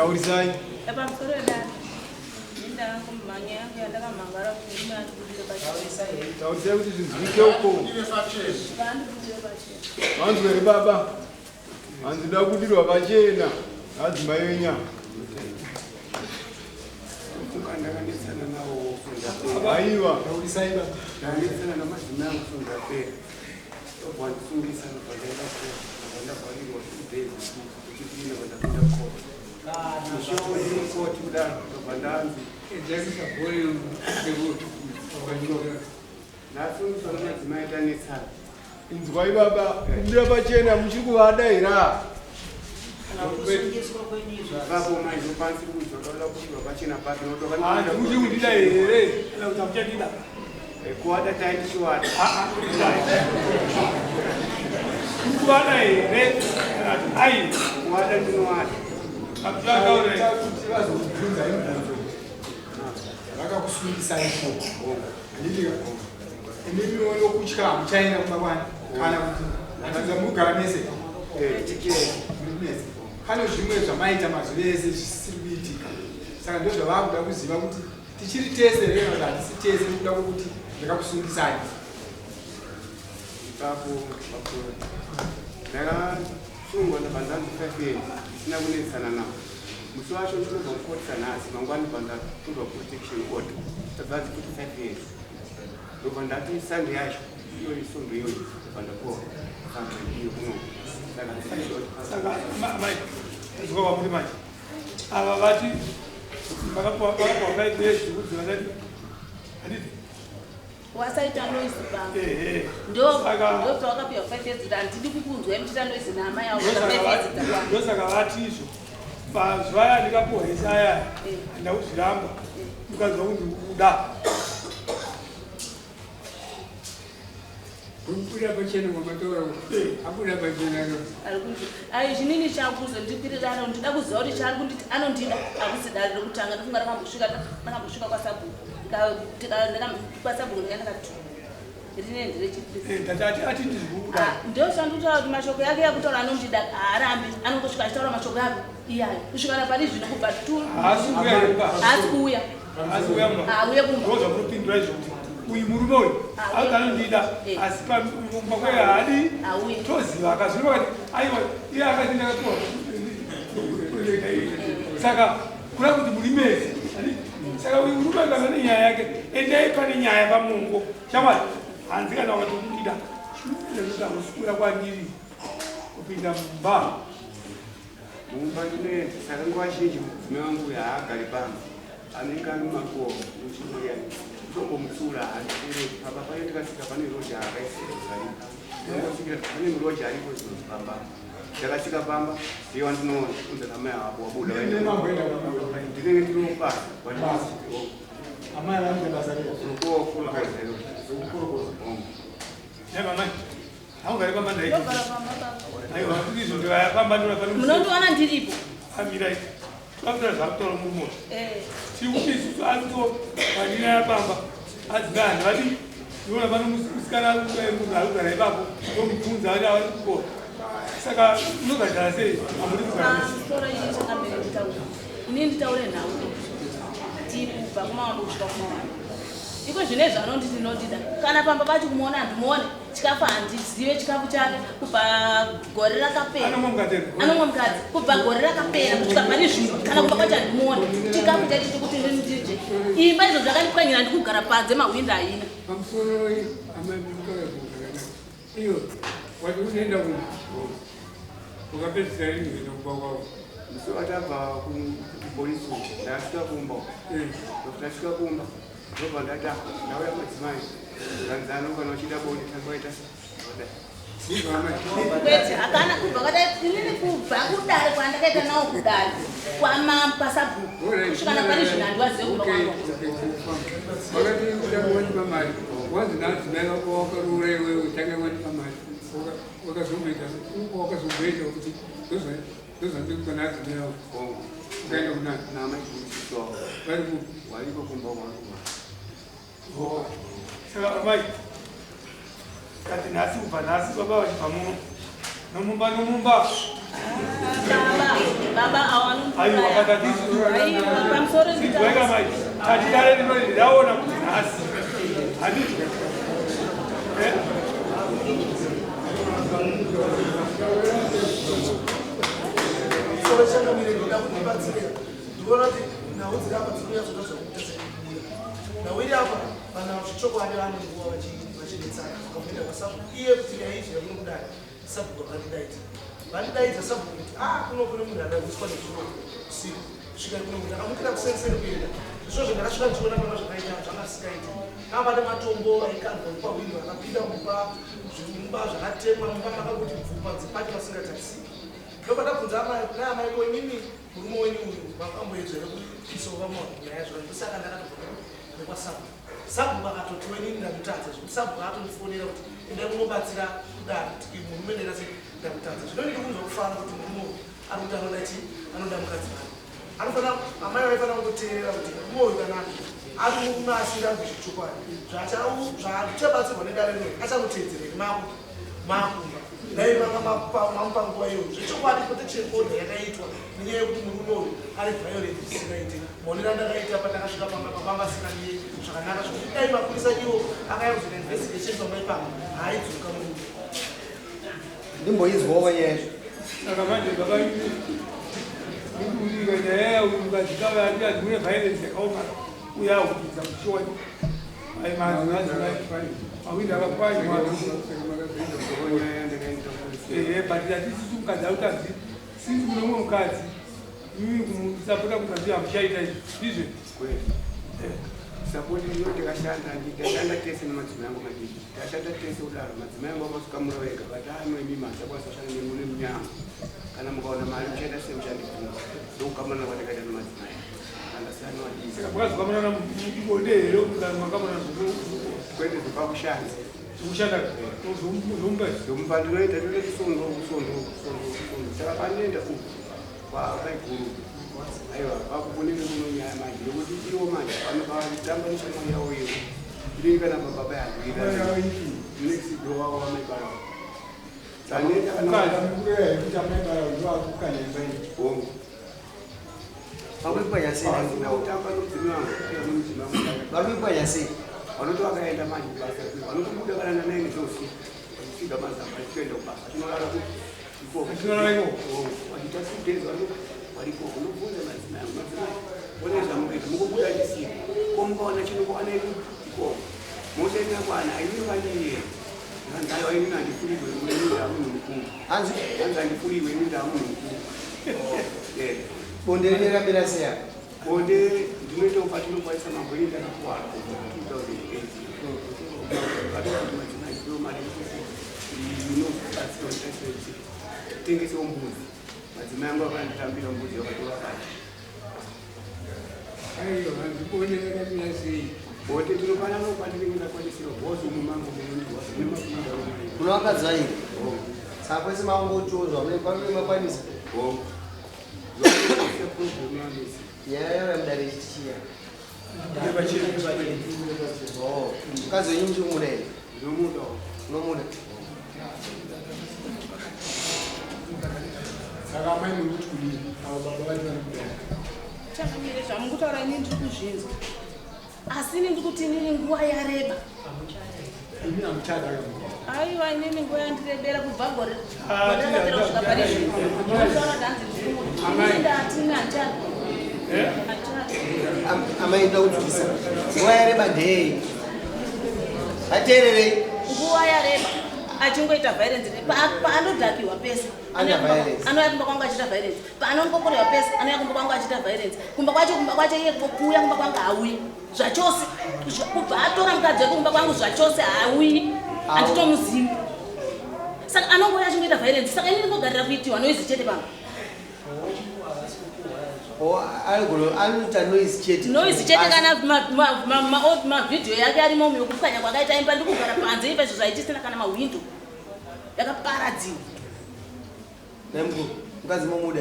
Taurisai. Apa msoro dada. Nenda kumanya yangu yataka mangara kuima kudile bachi. Taurisai kuti zvinzwike uko. Vandu kudile bachi. Vandu vere baba. Vandu da kudirwa pachena. Adzimai venya. Ndakanditsana nawo kufunda. Aiwa. Taurisai baba. Ndakanditsana namadzimai angu kufunda pera. Wandifundisa nobva ndabvarirwa kudhezi kuchipinda kwandapinda kona mushokoti kudaro ndobva ndanzi ndafundiswa nemadzimai tanetsana. Inzwai baba, kudira pachena muchiri kuvadaira. Vapo maizokwanisi kuzotoda kudira pachena pake Muchiri kundida here. Kana kuti muchadida. kuwada taitishwada Kuwada here. Ai, kuwada ndinowada kuti vazokubvunza imibvunzo vakakusungisa ifo inini nokutya muchaenda kumakwani kana kuti achiza mugara mese pane zvimwe zvamaita mazuva ese zvisiri kuitika saka ndo zvavakuda kuziva kuti tichiri tese rero kuti hatisi tese nekuda kwokuti ndakakusungisai ipapo ndakasungwa ndabva ndanzi 5 years isina kunetsana nawo. Musi wacho ndinobva kukotisa nhasi mangwani bva ndatorwa protection order tabvanzi kuti 5 years ndobva ndati sande yacho iyo isondo iyoyo bva ndapuwa sande iyo kuno saka mai zvikwa kwamuri manje ava vati vakapuwa 5 years zvekuti vakati handiti Wasaita noise baba. Ndo zvawakapiwa 5 years kuti handidi kukunzwa muchita noise namai yangu 5 years dzakwana. Ndosaka vati izvo pazuva aya ndikapuwa hesa aya handida kuzviramba ukazwa kunzi kuda kubuda pachena kwamatora abuda pachena Ai chinini chakuzo ndikwirirana ndida kuziva kuti chari kunditi anondida akusidari rekutanga ndofunga rakambosvika kwasabu. Kwasabu ndakati rinendere chipisi. ati ndizikuda Ndio shandutaura kuti mashoko yake yakutaura anondida haarambi anongosvika achitaura mashoko yake iyayo kusvikana pari zvino kubva haasi kuuya auye kumba zvamuripindura izvo kuti uyu murume uyu akanondida asi pamumba kweye haadi toziva akazviva kati aiwa iye akati ndakapiwa saka kuda kuti muri mezi saka uyu murume akanga nenyaya yake endai pane nyaya pamungo shamwari hanzi kana wakati kundida kusukura kwandiri kupinda mumba mumba ndinoenda saka nguva zhinji mudzime wangu haagari pamba anenge ari mumakomo muchimuya ndombomutsura handikureti papa pane tikasvika pane roja akaisirozarika ndosvikira pane muroja ariko zinozipamba ndakasvika pamba ndiwa ndinoona kunze namai avo wabuda ndinenge ndinopasa haugari pamba munondiwana ndiripo amirai twakutora zvakutora murumota tikuti isusu arito panina yapamba adzingani vati ndiona pano musikana munhu ari kugara ipapo ndomubvunza ati avari kukora saka unogadzara sei amuri kugara ini nditaure nhau tibva kumawambo kusvika kumawambo iko zvine zvanonditi nodida kana pamba vachi kumuona handimuone chikafu handizive chikafu chake kubva gore rakapera anomwa mukadzi kubva gore rakapera kusvika pane zvino kana kumba kwacho handimuone chikafu chake chekuti ndinodije imba izvo zvakandipwanyira ndikugara panze mahwindo haina pamusoro iyo wati unoenda ukapedzisa rinhenda kuba kwavo musi watabva kupolisi ndasvika kumba ndasvika kumba ndobva ndati ndauya madzimai ganzano kana uchida boni tangoita kwete hakana kubva kwadai inini kubva kudare kwandakaita nawo kudare kwamapasabhuku kusvikana pane zvinhu handiwazive kumba kwangu wakati udakuwanika mari wanzi nadzimai vako wakarura iwewe utange wanika mari wakazomboita wakazomboita kuti ndozvandikuka nadzimai vako ukaenda kunani namaiiswa vari ku wariko kumba wangu saka mai kati nhasi kubva nhasi baba vachibva muno nomumba baba baba aiwa pakatisi sitweka mai hatidare lino ndaona kuti nhasi handiti validaidza sabhukuti kunokune munhu adaiswa nezviro usiku kusvika kuno kuti akamukira kusensere kuenda izvozvo ndakasvika ndichiona pana zvakaita zvangasikaiti akabata matombo aikandwa pawindo akapinda mumba zvimba zvakatemwa mumba makakuti bvuma dzipati vasingatarisi ndobva ndabvunza naamaiko inini murume wenyu uyu vakamboedzere kuisova nyaya zvona ndosaka ndakatobva nekwasabu sabhuku akatoti wenini ndamutadza zvekuti sabhuku atondifonera kuti endai munobatsira kudaro kuti murume ndakasi ndamutadza zvinonidi kunzwa kufara kuti murume ari kuti anoda chi anoda mukadzi wake anofana amai vaifana kungoteerera kuti murume uyu kana ari murume asingazwi zvechokwadi zvachabatsirwa nedare rino achamuteedzereri makumba dai mamupa nguva iyoyo zvechokwadi kuti chekodha yakaitwa nenyaya yekuti murume uyu ari violent isingaite maonero andakaita pandakasvika pamba sinanie zvakanaka zvokuti dai mapurisa iwo akayakuzoita investigation pamaipanga haidzoka murume ndimboizwawo nyezvo saka manje baba ndikuuliwe nyaya ukazikava une violence yakaomara uyaudza mushoni mawindi akapwanywa but hatisisu mukadzi autazi sisi kuno umwe mukadzi sapota mukadzi hamushaita izvi sapoti iyo tikashanda ndikashanda tese nemadzimai angu madiki tashanda tese kudaro madzimai angu akasuka murovega but aimwemi masakwanisa kushanda nemune munyango kana mukaona mari muchaita semuchandibvuma ndokukamanana kwatakaita nemadzimai mukazokamanana mubode here makamanana kwete zvepakushanda zvokushanda zomba ndinoita tine kusondo saka panoenda uku kwaiguru aiwa pakuponeke kuno nyaya manje nokuti iwo manje vanotamba mishomo yavo iyo inenge kana mababa yarwira next door wavo vamaibara vakuipwanyaseiutamba nomudzimi vakuipwanyasei vanoti vakaenda manje basa vanotobuda kana nanaine zosi vachisvika mazamba achitoenda kubasa chinorara vachita sidezi variko unobvunza madzimai onezvamukaita mukubuda chisiya komukaona chinokuwanei iko motoenda kwana ainivaniye anzayo ainini handifuriwe ndamunhu mukuru hanzi handifuriwe ndamunhu mukuru bonde rinerambira seya bonde ndinoita patinokwanisa mangoni ndakakuwara 2008 tengese mbuzi madzimai angu akanditambira mbuzi yakatora kati aiyo handikuonera sei bote tinofana nopatinenge ndakwanisira bhozi mumango kuno wakadzaira saka kwese maongotozwa makwanisa nyaya yayo yamudare chitichiya mukadzi wenyu muchimuda here unomuda saka amai muruti kudini avo baba vacho vanokudai chakamire zvamukutaura ini ndiri kuzvinzwa asi ini ndikuti inini nguva yareba ini hamuchada aiwa inini nguva yandirebera kubva gore ndakapera kusvika pane zvinotaura dhanzi ndikuatina achada amaenda kudzisa nguva yareba ndei ateererei nguva yareba achingoita violence paanodhakiwa pese anouya kumba kwangu achita violence paanongokorerwa pese anouya kumba kwangu achita violence kumba kwacho iye kuuya kumba kwangu hauyi zvachose kubva atora mukadzi wake kumba kwangu zvachose hauyi handitomuzivi saka anongouya achingoita violence saka ini ndingogarira kuitiwa noizi chete pamba anoita noise chete kana mavhidhiyo yake arimo yokupwanya kwakaita imba ndikugara panze ipa izvo zvaitisina kana mahwindo yakaparadziwa mukadzi momuda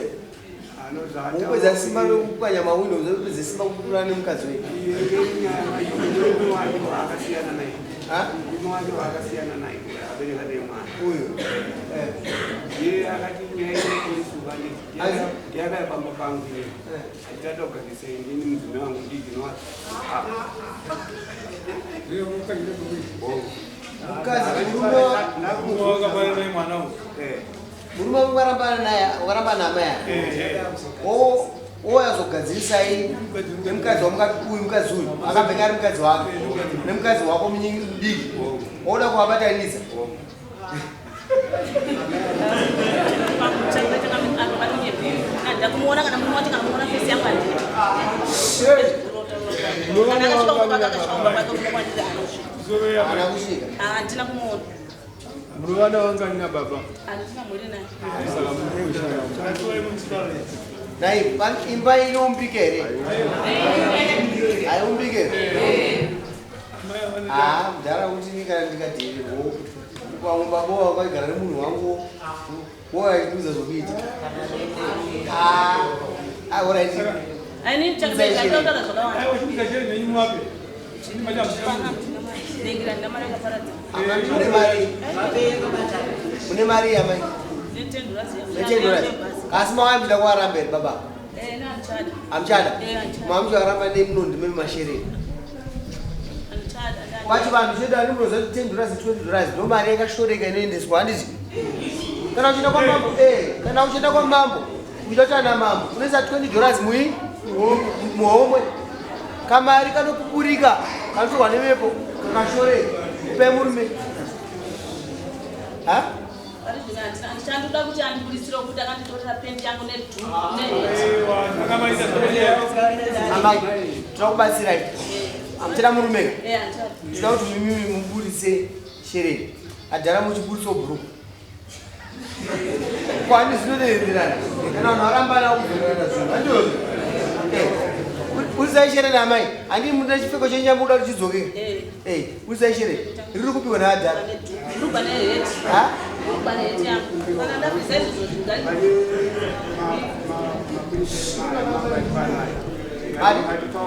Ukweza simba lokupanya mawino uzapedza simba kukulana nemukadzi wedu. Uyu yakayapamba pangu achitatogarise inini mudzime wangu ndiginwa murume wakaramba namai oyazogadzirisai nemukadzi uyu mukadzi uyu akabveka ari mukadzi wake nemukadzi wako munyidiki oda kuvabatanisa kumuona kana munhu wati kana muona fesi yangu handina kumuona Muruvana wanga nina baba. handina muri naye nai imba inombika here haiumbika here mudhara kuti nikana ndikadhiri pamwe babo wakaigara nemunhu wangu woaikuza zvokuita alright aini chakutaura zvakawanda mune mari yamai netendurazi asi mawambida kuaramba here baba amuchada mamuchi aramba nemunondi memashereni pacho vanhu chedu ani munoziva kuti $10 $20 ndo mari yakashoreka inoendeswa handiti kana uchienda kwamambo kana uchienda kwamambo uchiita kuti ana mambo unoisa $20 muhomwe kamari kanopupurika kanotorwa nemepo kakashoreka upe murume ndichandoda kuti andibudisire kuti akanditorera pendi yangu amai tinokubatsirai amuchada murumeka tinoda kuti mimimi mubudise shereni adhara muchibudisa bhuruku kwani zvinodererana kana vanhu varambana kuzorana zvinhu andiozi budisai shereni amai handi muda chipfeko chenyu chamuda kuti chidzoke budisai shereni riri kupiwa naadhara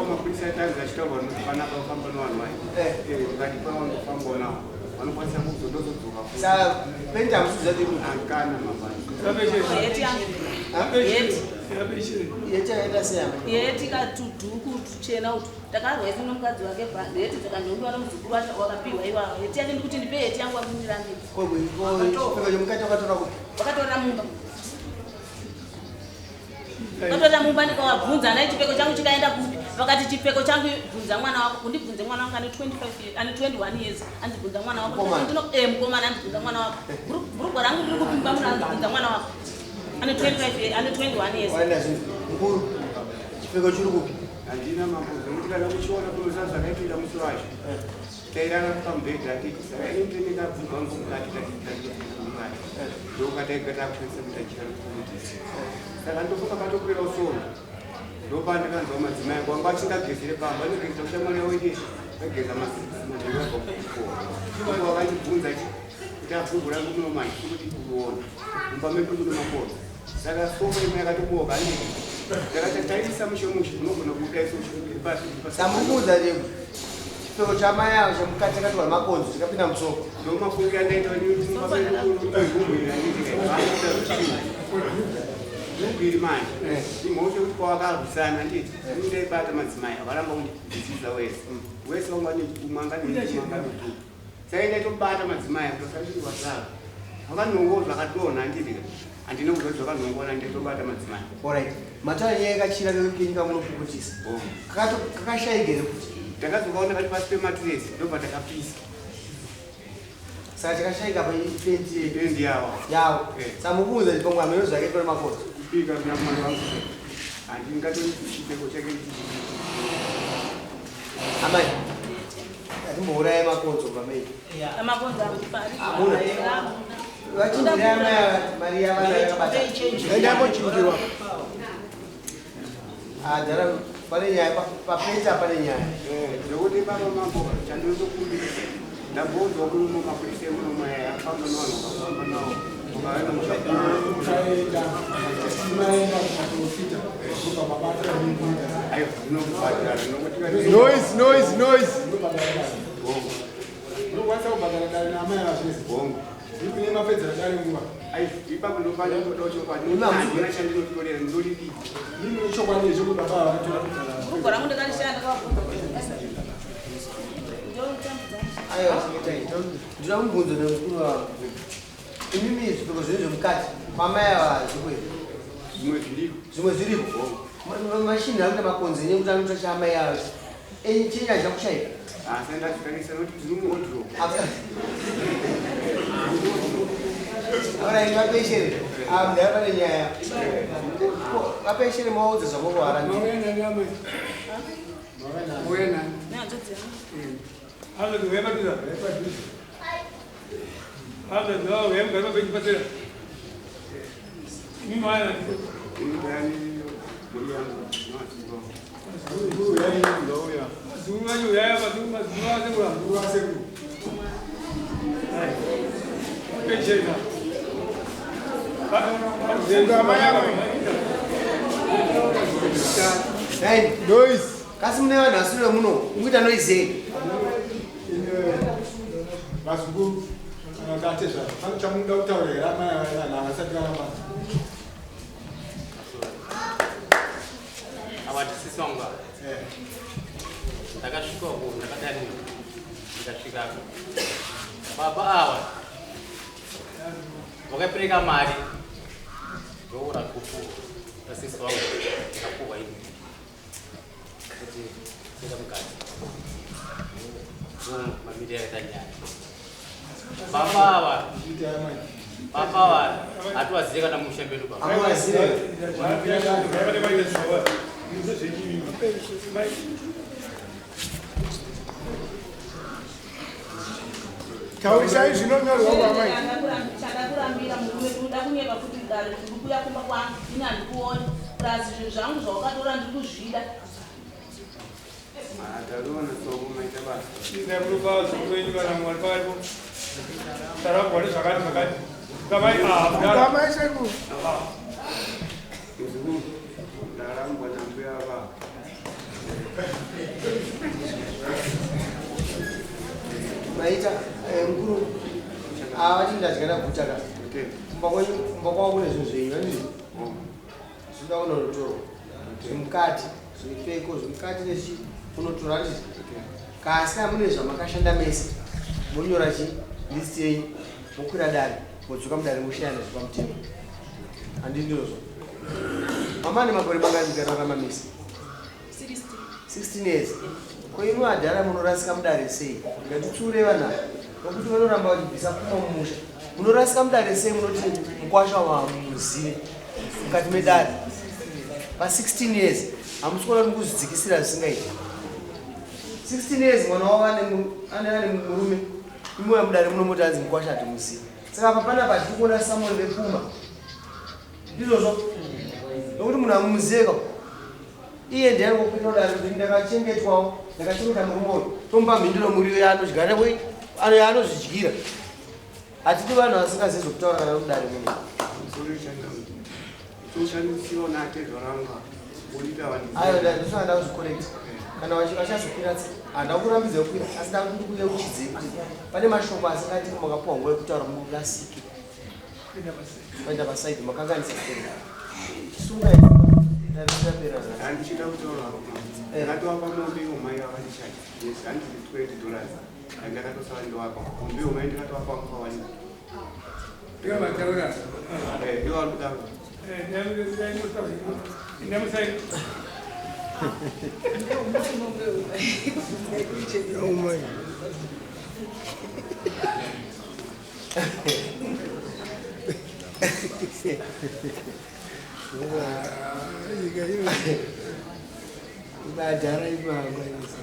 mapurisa etanzi achitaurwa nokufanaka kufamba nevanhu vai ukatipaavanofambawo navo vanokwanisa kuzodozodzoka saka pendamusizati akana mabani yechakaita seyama yeti katudhuku tuchena utu takarwa isi nomukadzi wake bhandi yeti dzakandondiwa nomuzukuru wakapiwa iwawo yeti yake ndikuti ndipe yeti yangu akundiramira chipfeko chomukati wakatora kuti wakatorera mumba wakatorera mumba ndikawabvunza nai chipfeko changu chikaenda kupi vakati chipfeko changu bvunza mwana wako kundibvunze mwana wangu ane 21 years andibvunza mwana wako mukomana andibvunza mwana wako bhurugwa rangu riri kupimba munhu andibvunza mwana wako ane 21 years mukuru chipfeko chiri kupi handina mambozo kuti kana kuchiona kunoziva zvakaitira musi wacho tairara pamubhedha akiti saka inindinekabvunzwa ngomukati katiaai ndokataikatakushandisa kuti achirakuutisa saka ndofunga patokurera usoro ndopandikanzwa madzimai angu angu achingagezere pamba anogezera kuti mwana weke ageza madhero abva kuchikora wakandibvunza kuti abvungu rangu munomai kuti kuona mumba medu muno makona saka sofa imwe yakatoboka andii takatatarisa mushomusho unogona kudaisaamukuudza rego chipfeko chamai avo chamukati chakatorwa makonzo chikapinda musoko ndomafungira ndaita ndubiri manje imhosho kuti kwawakarwisana nditi indaibata madzimai avaramba kundidzidzisa wese wanganeumwanganeumwanganetu saka indaitobata madzimai kutosarirwa zavo vakanongo zvakadonha nditi handine kuziva kuti zvakanongona ndaitobata madzimai orit mataura nyaya yakachira kenyika munopukutisa kakashaigere kuti takazokaona kati pasi pematiresi ndobva takapisa saka chakashaika pendi yavo saka mukuudza kuti pamwe ameno zvakaitwa nemakoto kupika kuna mwana wangu handingatoi chake amai atimbouraya makonzo pamei amakonzo amuna vachinjira amai mari yavanayabataaendambochinjirwa adhara pane nyaya papeta pane nyaya zvokuti baba mambo chandinotokumbira ndambonzwa kuno mapurisa emunomaya afamba navanhu vakafamba navo Noise. Kurugora mundakanishanda ayo ndira mubvunzo nemukuru wavo imimi zvipfeko zvine zvemukati mamai avazvikwe zvimwe zviripo mashini akuita makonzi nekuti anoita chamai avo chenya chakushaika arai mapeshere mudara pane nyaya mapeshere maudza zvamukuhara Noise. kasi mune vanhu vasure muno mukuita noizei Mazungu akatezva chamuda kutaurira amai avasati varamba awatisisi wangu ndakasvika uko ndakadani ndikasvikako baba awa vakapereka mari ndoura kupu asisi wangu ndikapuhwa ini kuti enda mukati mamiri yakaita nyaya baba ava hatiwazive kana musha pedu taurisai zvinonyorwa kwamai chakakurambira murume tinoda kunyeka kuti dare ndiri kuya kumba kwangu ini handikuoni plus zvinhu zvangu zvawakatora ndiri kuzvida maita mukuru avatindatyana kutaka kumba kwavo kune zvinhu zvenyu zvinoda kunorotoro zvemukati zvepfeko zvemukati nechi unotora ndii kasi amune zvamakashanda mese monyora chi listi yenyu mokwira dare modzoka mudare moshayana zvepamutemo handi ndizvo mamane makore mangani mukararama mese 16 years koinu adhara munorasika mudare sei ngatitsure vanhava nokuti vanoramba vachibvisa pfuma mumusha munorasika mudare sei munoti mukwasha wamuzive mukati medare pa16 years hamusikuona kuti mukuzvidzikisira zvisingaiti 16 years mwana wavo ane murume imoya mudare munomoti anzi mukwasha hatimuzive saka papana pati kuona samuel vepfuma ndizvozvo nokuti munhu amumuzive iye ndiani kupinda kudare kuti ndakachengetwawo ndakachengeta murume uyu tomupa mhinduro muriwo yaanozvidyira hatidi vanhu vasingazivi zvokutaura kana kudare muno ayo ndisanda kuzvikorrekta kana vachazopira handa kurambidza kukwira asi ndava kuti kuye uchidzei kuti pane mashoko asingati makapuwa nguva yekutaura murasike vaenda pasaidi makanganisa kutenga chisunga ndapera handichida kutaura ndakatowapa mombe yomai avandishati yes handiri $20 andakatosava ndowapa mombe yomai ndikatowapa mukawani Dia macam iwo ari kutaura badhara ipangwanisa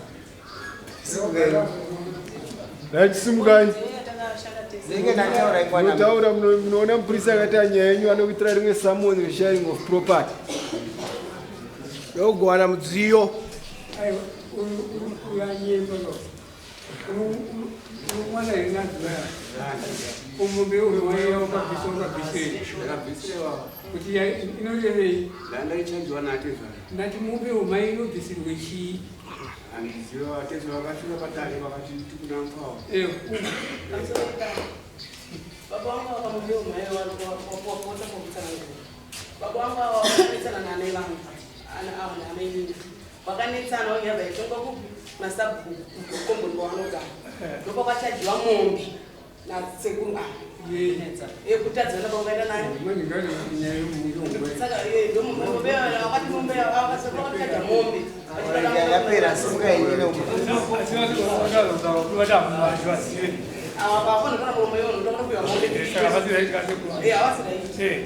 simukani zenge ndataura ikwana munotaura munoona mupurisa akati anyaya yenyu anokuitira rimwe summons resharing of property ndokuwana mudziyo Ayah, ulangnya mwana inazoya umumbe uwewayo mabhiso kuti inorevei Landa ichanjwa natezwa. ndati mumbe uma inobvisirwe chii Andiziva watezwa vakasvika patare vakati tikuna mpawo. Baba wangu akamwambia umaye wapota kumtanga. Baba wangu wakanetsana nane vanhu. Ana ameni. Wakanetsana wanyaba itonga ku masabu kombo ndwanoga. Ndipo kwachajwa mombe na sekuru yenetsa. Kutadzana bangaita naye. mweni ngari nyayo muyombe Saka ndo mombe wakati mombe akasema kwachajwa mombe. yapera singaendele umu Awapafuna kana mombe yono ndo kuya mombe. Saka basi raika Awasira.